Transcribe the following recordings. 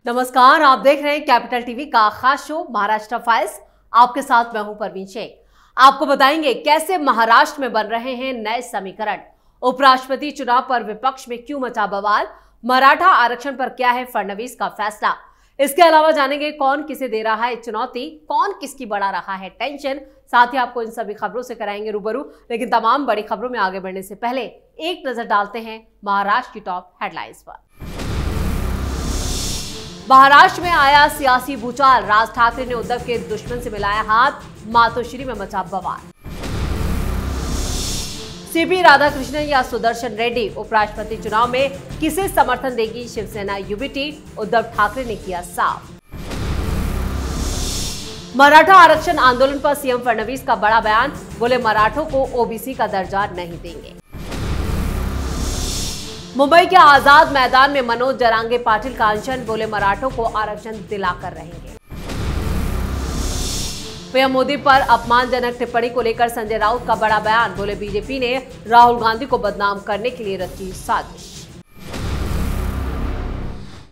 नमस्कार, आप देख रहे हैं कैपिटल टीवी का खास शो महाराष्ट्र फाइल्स। आपके साथ मैं हूं परवीन शेख। आपको बताएंगे कैसे महाराष्ट्र में बन रहे हैं नए समीकरण, उपराष्ट्रपति चुनाव पर विपक्ष में क्यों मचा बवाल, मराठा आरक्षण पर क्या है फडणवीस का फैसला। इसके अलावा जानेंगे कौन किसे दे रहा है चुनौती, कौन किसकी बढ़ा रहा है टेंशन। साथ ही आपको इन सभी खबरों से कराएंगे रूबरू। लेकिन तमाम बड़ी खबरों में आगे बढ़ने से पहले एक नजर डालते हैं महाराष्ट्र की टॉप हेडलाइंस पर। महाराष्ट्र में आया सियासी भूचाल, राज ठाकरे ने उद्धव के दुश्मन से मिलाया हाथ, मातोश्री में मचा बवाल। सीपी राधाकृष्णन या सुदर्शन रेड्डी, उपराष्ट्रपति चुनाव में किसे समर्थन देगी शिवसेना यूबीटी, उद्धव ठाकरे ने किया साफ। मराठा आरक्षण आंदोलन पर सीएम फडणवीस का बड़ा बयान, बोले मराठों को ओबीसी का दर्जा नहीं देंगे। मुंबई के आजाद मैदान में मनोज जरांगे पाटिल का अनशन, बोले मराठों को आरक्षण दिलाकर रहेंगे। पीएम मोदी पर अपमानजनक टिप्पणी को लेकर संजय राउत का बड़ा बयान, बोले बीजेपी ने राहुल गांधी को बदनाम करने के लिए रची साजिश।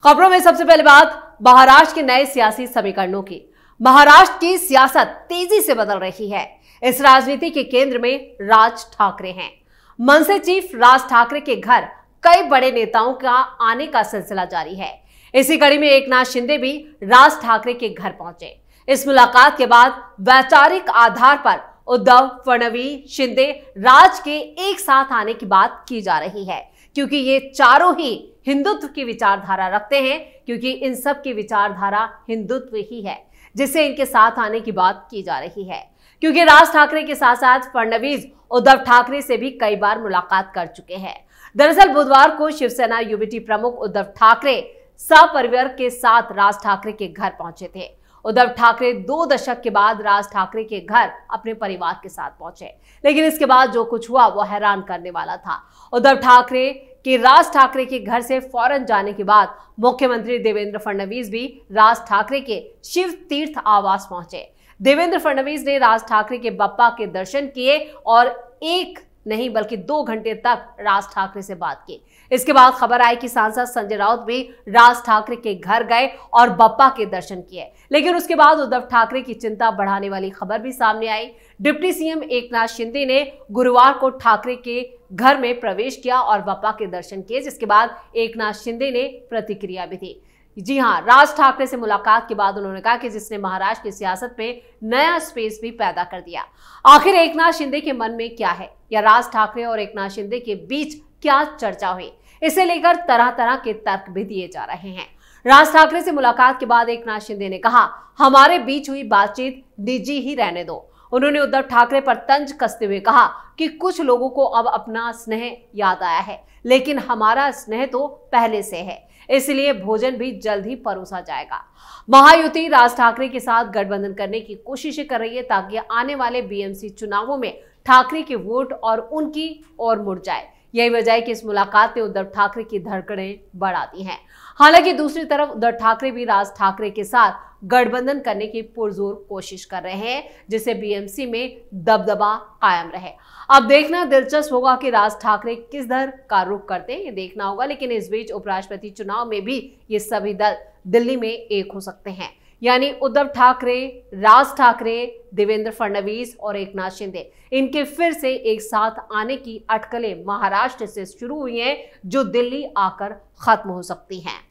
खबरों में सबसे पहले बात महाराष्ट्र के नए सियासी समीकरणों की। महाराष्ट्र की सियासत तेजी से बदल रही है। इस राजनीति के केंद्र में राज ठाकरे हैं। मनसे चीफ राज ठाकरे के घर कई बड़े नेताओं का आने का सिलसिला जारी है। इसी कड़ी में एकनाथ शिंदे भी राज ठाकरे के घर पहुंचे। इस मुलाकात के बाद वैचारिक आधार पर उद्धव, फडणवीस, शिंदे, राज के एक साथ आने की बात की जा रही है, क्योंकि ये चारों ही हिंदुत्व की विचारधारा रखते हैं। क्योंकि इन सब की विचारधारा हिंदुत्व ही है, जिससे इनके साथ आने की बात की जा रही है। क्योंकि राज ठाकरे के साथ साथ फडणवीस उद्धव ठाकरे से भी कई बार मुलाकात कर चुके हैं। दरअसल बुधवार को शिवसेना यूबीटी प्रमुख उद्धव ठाकरे सपरिवार के साथ राज ठाकरे के घर पहुंचे थे। उद्धव ठाकरे 2 दशक के बाद राज ठाकरे के घर अपने परिवार के साथ पहुंचे, लेकिन इसके बाद जो कुछ हुआ वो हैरान करने वाला था। उद्धव ठाकरे के राज ठाकरे के घर से फौरन जाने के बाद मुख्यमंत्री देवेंद्र फडणवीस भी राज ठाकरे के शिव तीर्थ आवास पहुंचे। देवेंद्र फडणवीस ने राज ठाकरे के बप्पा के दर्शन किए और एक नहीं बल्कि 2 घंटे तक राज ठाकरे से बात की। इसके बाद खबर आई कि सांसद संजय राउत भी राज ठाकरे के घर गए और बप्पा के दर्शन किए। लेकिन उसके बाद उद्धव ठाकरे की चिंता बढ़ाने वाली खबर भी सामने आई। डिप्टी सीएम एकनाथ शिंदे ने गुरुवार को ठाकरे के घर में प्रवेश किया और बप्पा के दर्शन किए, जिसके बाद एकनाथ शिंदे ने प्रतिक्रिया भी दी। जी हां, राज ठाकरे से मुलाकात के बाद उन्होंने कहा कि जिसने महाराष्ट्र की सियासत में नया स्पेस भी पैदा कर दिया। आखिर एकनाथ शिंदे के मन में क्या है, या राज ठाकरे और एकनाथ शिंदे के बीच क्या चर्चा हुई, इसे लेकर तरह तरह के तर्क भी दिए जा रहे हैं। राज ठाकरे से मुलाकात के बाद एकनाथ शिंदे ने कहा, हमारे बीच हुई बातचीत निजी ही रहने दो। उन्होंने उद्धव ठाकरे पर तंज कसते हुए कहा कि कुछ लोगों को अब अपना स्नेह याद आया है, लेकिन हमारा स्नेह तो पहले से है, इसलिए भोजन भी जल्द ही परोसा जाएगा। महायुति राज ठाकरे के साथ गठबंधन करने की कोशिशें कर रही है, ताकि आने वाले बीएमसी चुनावों में ठाकरे के वोट और उनकी ओर मुड़ जाए। यही वजह है कि इस मुलाकात ने उद्धव ठाकरे की धड़कनें बढ़ा दी हैं। हालांकि दूसरी तरफ उद्धव ठाकरे भी राज ठाकरे के साथ गठबंधन करने की पुरजोर कोशिश कर रहे हैं, जिससे बीएमसी में दबदबा कायम रहे। अब देखना दिलचस्प होगा कि राज ठाकरे किस दर का रुख करते हैं, ये देखना होगा। लेकिन इस बीच उपराष्ट्रपति चुनाव में भी ये सभी दल दिल्ली में एक हो सकते हैं, यानी उद्धव ठाकरे, राज ठाकरे, देवेंद्र फडणवीस और एकनाथ शिंदे। इनके फिर से एक साथ आने की अटकलें महाराष्ट्र से शुरू हुई हैं, जो दिल्ली आकर खत्म हो सकती हैं।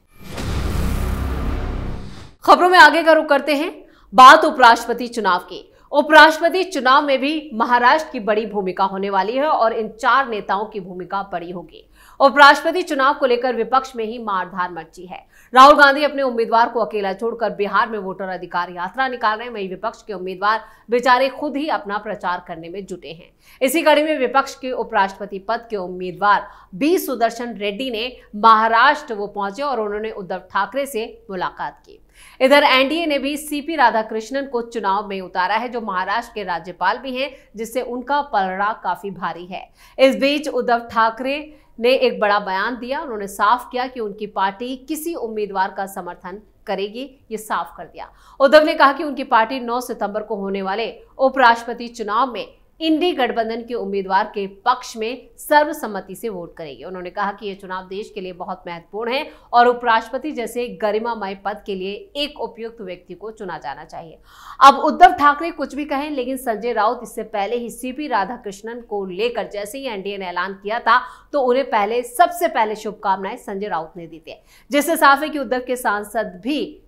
खबरों में आगे का रुख करते हैं। बात उपराष्ट्रपति चुनाव की। उपराष्ट्रपति चुनाव में भी महाराष्ट्र की बड़ी भूमिका होने वाली है और इन 4 नेताओं की भूमिका बड़ी होगी। उपराष्ट्रपति चुनाव को लेकर विपक्ष में ही मारधार मची है। राहुल गांधी अपने उम्मीदवार को अकेला छोड़कर बिहार में वोटर अधिकार यात्रा निकाल रहे हैं। वहीं विपक्ष के उम्मीदवार बेचारे खुद ही अपना प्रचार करने में जुटे हैं। इसी कड़ी में विपक्ष के उपराष्ट्रपति पद के उम्मीदवार बी सुदर्शन रेड्डी ने महाराष्ट्र वो पहुंचे और उन्होंने उद्धव ठाकरे से मुलाकात की। इधर एनडीए ने भी सीपी राधाकृष्णन को चुनाव में उतारा है, जो महाराष्ट्र के राज्यपाल भी हैं, जिससे उनका पलड़ा काफी भारी है। इस बीच उद्धव ठाकरे ने एक बड़ा बयान दिया। उन्होंने साफ किया कि उनकी पार्टी किसी उम्मीदवार का समर्थन करेगी, ये साफ कर दिया। उद्धव ने कहा कि उनकी पार्टी 9 सितंबर को होने वाले उपराष्ट्रपति चुनाव में इंडी गठबंधन के उम्मीदवार के पक्ष में सर्वसम्मति से वोट करेगी। उन्होंने कहा कि यह चुनाव देश के लिए बहुत महत्वपूर्ण है और उपराष्ट्रपति जैसे गरिमामय पद के लिए एक उपयुक्त व्यक्ति को चुना जाना चाहिए। अब उद्धव ठाकरे कुछ भी कहें, लेकिन संजय राउत इससे पहले ही सीपी राधाकृष्णन को लेकर जैसे ही एनडीए ने ऐलान किया था तो उन्हें सबसे पहले शुभकामनाएं संजय राउत ने दी थी, जिससे साफ है कि उद्धव के सांसद भी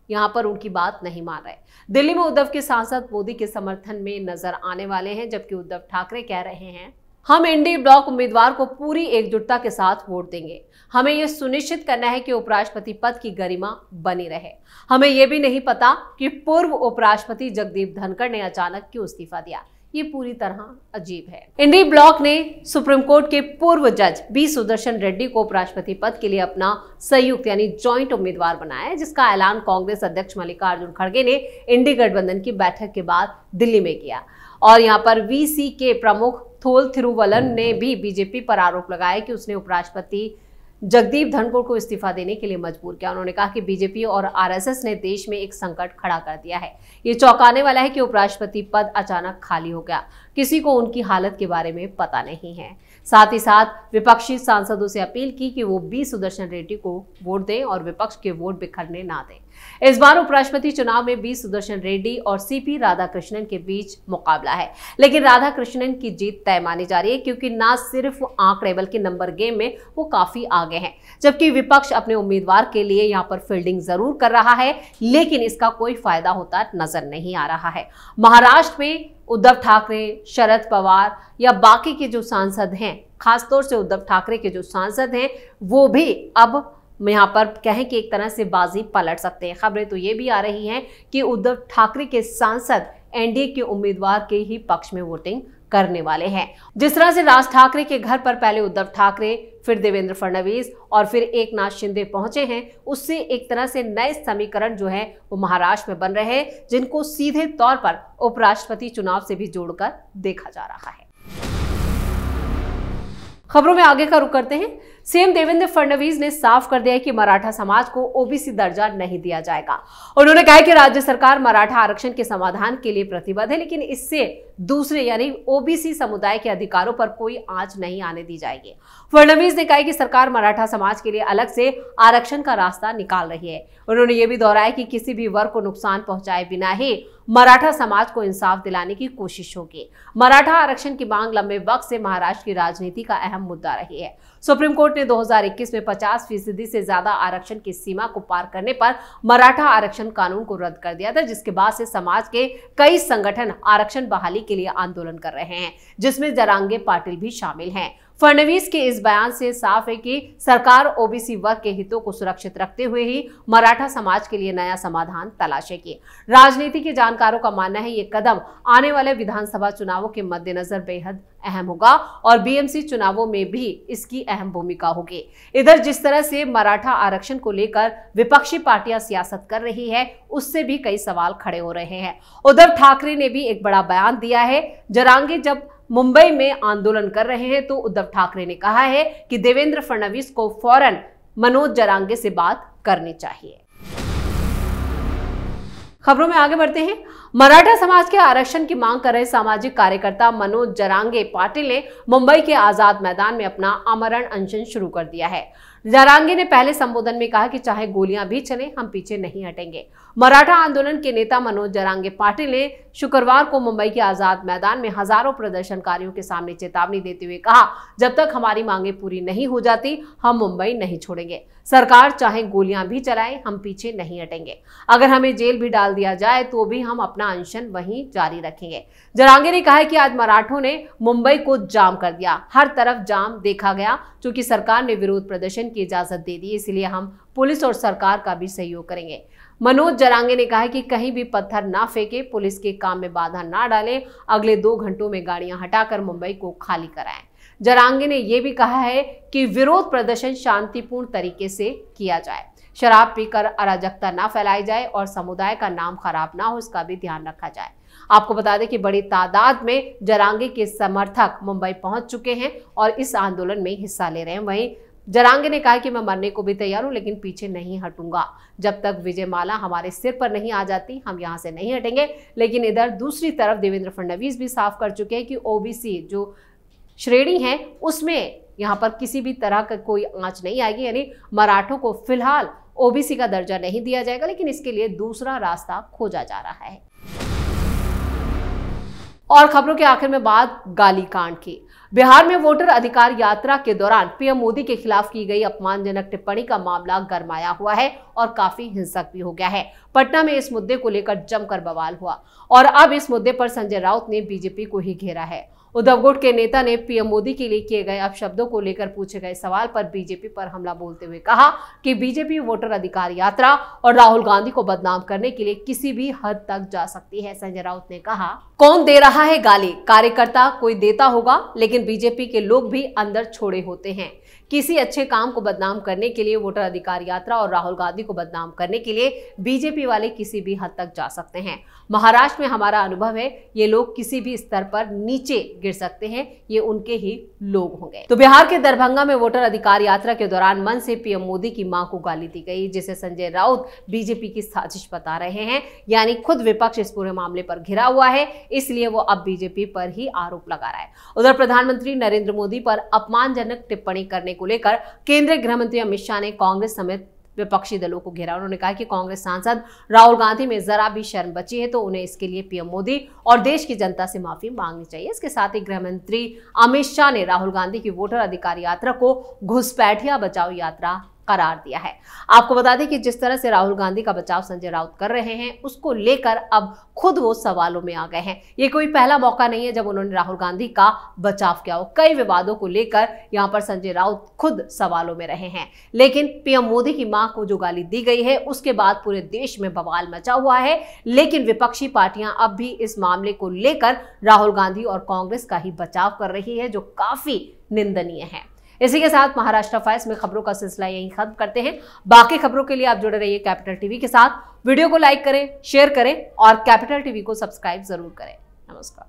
यहां पर उनकी बात नहीं मान रहे। दिल्ली में उद्धव के सांसद मोदी के समर्थन में नजर आने वाले हैं, जबकि उद्धव ठाकरे कह रहे हैं, हम इंडी ब्लॉक उम्मीदवार को पूरी एकजुटता के साथ वोट देंगे। हमें यह सुनिश्चित करना है कि उपराष्ट्रपति पद की गरिमा बनी रहे। हमें यह भी नहीं पता कि पूर्व उपराष्ट्रपति जगदीप धनखड़ ने अचानक क्यों इस्तीफा दिया। ये पूरी तरह अजीब है। इंडी ब्लॉक ने सुप्रीम कोर्ट के पूर्व जज बी सुदर्शन रेड्डी को उपराष्ट्रपति पद के लिए अपना संयुक्त यानी जॉइंट उम्मीदवार बनाया है, जिसका ऐलान कांग्रेस अध्यक्ष मल्लिकार्जुन खड़गे ने इंडी गठबंधन की बैठक के बाद दिल्ली में किया। और यहाँ पर वीसी के प्रमुख थोल थिरुवल्लन ने भी बीजेपी पर आरोप लगाया कि उसने उपराष्ट्रपति जगदीप धनखड़ को इस्तीफा देने के लिए मजबूर किया। उन्होंने कहा कि बीजेपी और आरएसएस ने देश में एक संकट खड़ा कर दिया है। ये चौंकाने वाला है कि उपराष्ट्रपति पद अचानक खाली हो गया, किसी को उनकी हालत के बारे में पता नहीं है। साथ ही साथ विपक्षी सांसदों से अपील की कि वो बी सुदर्शन रेड्डी को वोट दें और विपक्ष के वोट बिखरने ना दें। इस बार उपराष्ट्रपति चुनाव में बी सुदर्शन रेड्डी और सीपी राधाकृष्णन के बीच मुकाबला है, लेकिन राधाकृष्णन की जीत तय मानी जा रही है, क्योंकि ना सिर्फ आंकड़े बल्कि नंबर गेम में वो काफी आगे हैं। जबकि विपक्ष अपने उम्मीदवार के लिए यहाँ पर फील्डिंग जरूर कर रहा है, लेकिन इसका कोई फायदा होता नजर नहीं आ रहा है। महाराष्ट्र में उद्धव ठाकरे, शरद पवार या बाकी के जो सांसद हैं, खासतौर से उद्धव ठाकरे के जो सांसद हैं, वो भी अब यहाँ पर कहें कि एक तरह से बाजी पलट सकते हैं। खबरें तो ये भी आ रही हैं कि उद्धव ठाकरे के सांसद एनडीए के उम्मीदवार के ही पक्ष में वोटिंग करने वाले हैं। जिस तरह से राज ठाकरे के घर पर पहले उद्धव ठाकरे, फिर देवेंद्र फडणवीस और फिर एकनाथ शिंदे पहुंचे हैं, उससे एक तरह से नए समीकरण जो है वो महाराष्ट्र में बन रहे हैं, जिनको सीधे तौर पर उपराष्ट्रपति चुनाव से भी जोड़कर देखा जा रहा है। खबरों में आगे का रुख करते हैं। सीएम देवेंद्र फडणवीस ने साफ कर दिया है कि मराठा समाज को ओबीसी दर्जा नहीं दिया जाएगा। उन्होंने कहा कि राज्य सरकार मराठा आरक्षण के समाधान के लिए प्रतिबद्ध है, लेकिन इससे दूसरे यानी ओबीसी समुदाय के अधिकारों पर कोई आंच नहीं आने दी जाएगी। फडणवीस ने कहा कि सरकार मराठा समाज के लिए अलग से आरक्षण का रास्ता निकाल रही है। उन्होंने ये भी दोहराया कि किसी भी वर्ग को नुकसान पहुंचाए बिना ही मराठा समाज को इंसाफ दिलाने की कोशिश होगी। मराठा आरक्षण की मांग लंबे वक्त से महाराष्ट्र की राजनीति का अहम मुद्दा रही है। सुप्रीम कोर्ट ने 2021 में 50% से ज्यादा आरक्षण की सीमा को पार करने पर मराठा आरक्षण कानून को रद्द कर दिया था, जिसके बाद से समाज के कई संगठन आरक्षण बहाली के लिए आंदोलन कर रहे हैं, जिसमें जरांगे पाटिल भी शामिल हैं। फडणवीस के इस बयान से साफ है कि सरकार ओबीसी वर्ग के हितों को सुरक्षित रखते हुए ही मराठा समाज के लिए नया समाधान तलाशेगी। राजनीति के जानकारों का मानना है ये कदम आने वाले विधानसभा चुनावों के मद्देनजर बेहद अहम होगा और बीएमसी चुनावों में भी इसकी अहम भूमिका होगी। इधर जिस तरह से मराठा आरक्षण को लेकर विपक्षी पार्टियां सियासत कर रही है, उससे भी कई सवाल खड़े हो रहे हैं। उद्धव ठाकरे ने भी एक बड़ा बयान दिया है। जरांगे जब मुंबई में आंदोलन कर रहे हैं तो उद्धव ठाकरे ने कहा है कि देवेंद्र फडणवीस को फौरन मनोज जरांगे से बात करनी चाहिए। खबरों में आगे बढ़ते हैं। मराठा समाज के आरक्षण की मांग कर रहे सामाजिक कार्यकर्ता मनोज जरांगे पाटिल ने मुंबई के आजाद मैदान में अपना आमरण अनशन शुरू कर दिया है। जरांगे ने पहले संबोधन में कहा कि चाहे गोलियां भी चले, हम पीछे नहीं हटेंगे। मराठा आंदोलन के नेता मनोज जरांगे पाटिल ने शुक्रवार को मुंबई के आजाद मैदान में हजारों प्रदर्शनकारियों के सामने चेतावनी देते हुए कहा, जब तक हमारी मांगे पूरी नहीं हो जाती हम मुंबई नहीं छोड़ेंगे। सरकार चाहे गोलियां भी चलाए, हम पीछे नहीं हटेंगे। अगर हमें जेल भी डाल दिया जाए तो भी हम अपना अनशन वहीं जारी रखेंगे। जरांगे ने कहा कि आज मराठों ने मुंबई को जाम कर दिया, हर तरफ जाम देखा गया। चूंकि सरकार ने विरोध प्रदर्शन की इजाजत दे दी, इसलिए हम पुलिस और सरकार का भी सहयोग करेंगे। मनोज जरांगे ने कहा कि कहीं भी पत्थर ना फेंके, पुलिस के काम में बाधा ना डालें, अगले 2 घंटों में गाड़ियां हटाकर मुंबई को खाली कराएं। जरांगे ने यह भी कहा है कि विरोध प्रदर्शन शांतिपूर्ण तरीके से किया जाए, शराब पीकर अराजकता ना फैलाई जाए और समुदाय का नाम खराब ना हो, इसका भी ध्यान रखा जाए। आपको बता दें कि बड़ी तादाद में जरांगे के समर्थक मुंबई पहुंच चुके हैं और इस आंदोलन में हिस्सा ले रहे हैं। वहीं जरांगे ने कहा कि मैं मरने को भी तैयार हूं, लेकिन पीछे नहीं हटूंगा। जब तक विजय माला हमारे सिर पर नहीं आ जाती, हम यहां से नहीं हटेंगे। लेकिन इधर दूसरी तरफ देवेंद्र फडणवीस भी साफ कर चुके हैं कि ओबीसी जो श्रेणी है उसमें यहां पर किसी भी तरह का कोई आंच नहीं आएगी, यानी मराठों को फिलहाल ओबीसी का दर्जा नहीं दिया जाएगा, लेकिन इसके लिए दूसरा रास्ता खोजा जा रहा है। और खबरों के आखिर में बात गाली कांड की। बिहार में वोटर अधिकार यात्रा के दौरान पीएम मोदी के खिलाफ की गई अपमानजनक टिप्पणी का मामला गरमाया हुआ है और काफी हिंसक भी हो गया है। पटना में इस मुद्दे को लेकर जमकर बवाल हुआ और अब इस मुद्दे पर संजय राउत ने बीजेपी को ही घेरा है। उद्धव गुट के नेता ने पीएम मोदी के लिए किए गए अपशब्दों को लेकर पूछे गए सवाल पर बीजेपी पर हमला बोलते हुए कहा कि बीजेपी वोटर अधिकार यात्रा और राहुल गांधी को बदनाम करने के लिए किसी भी हद तक जा सकती है। संजय राउत ने कहा, कौन दे रहा है गाली? कार्यकर्ता कोई देता होगा, लेकिन बीजेपी के लोग भी अंदर छोड़े होते हैं। किसी अच्छे काम को बदनाम करने के लिए, वोटर अधिकार यात्रा और राहुल गांधी को बदनाम करने के लिए बीजेपी वाले किसी भी हद तक जा सकते हैं। महाराष्ट्र में हमारा अनुभव है, ये लोग किसी भी स्तर पर नीचे गिर सकते हैं, ये उनके ही लोग होंगे। तो बिहार के दरभंगा में वोटर अधिकार यात्रा के दौरान मन से पीएम मोदी की मां को गाली दी गई, जिसे संजय राउत बीजेपी की साजिश बता रहे हैं। यानी खुद विपक्ष इस पूरे मामले पर घिरा हुआ है, इसलिए वो अब बीजेपी पर ही आरोप लगा रहा है। उधर प्रधानमंत्री नरेंद्र मोदी पर अपमानजनक टिप्पणी करने को लेकर केंद्रीय गृह मंत्री अमित शाह ने कांग्रेस समेत विपक्षी दलों को घेरा। उन्होंने कहा कि कांग्रेस सांसद राहुल गांधी में जरा भी शर्म बची है तो उन्हें इसके लिए पीएम मोदी और देश की जनता से माफी मांगनी चाहिए। इसके साथ ही गृह मंत्री अमित शाह ने राहुल गांधी की वोटर अधिकार यात्रा को घुसपैठिया बचाओ यात्रा करार दिया है। आपको बता दें कि जिस तरह से राहुल गांधी का बचाव संजय राउत कर रहे हैं, उसको लेकर अब खुद वो सवालों में आ गए हैं। ये कोई पहला मौका नहीं है जब उन्होंने राहुल गांधी का बचाव किया हो। कई विवादों को लेकर यहां पर संजय राउत खुद सवालों में रहे हैं, लेकिन पीएम मोदी की मां को जो गाली दी गई है उसके बाद पूरे देश में बवाल मचा हुआ है। लेकिन विपक्षी पार्टियां अब भी इस मामले को लेकर राहुल गांधी और कांग्रेस का ही बचाव कर रही है, जो काफी निंदनीय है। इसी के साथ महाराष्ट्र फाइल्स में खबरों का सिलसिला यहीं खत्म करते हैं। बाकी खबरों के लिए आप जुड़े रहिए कैपिटल टीवी के साथ। वीडियो को लाइक करें, शेयर करें और कैपिटल टीवी को सब्सक्राइब जरूर करें। नमस्कार।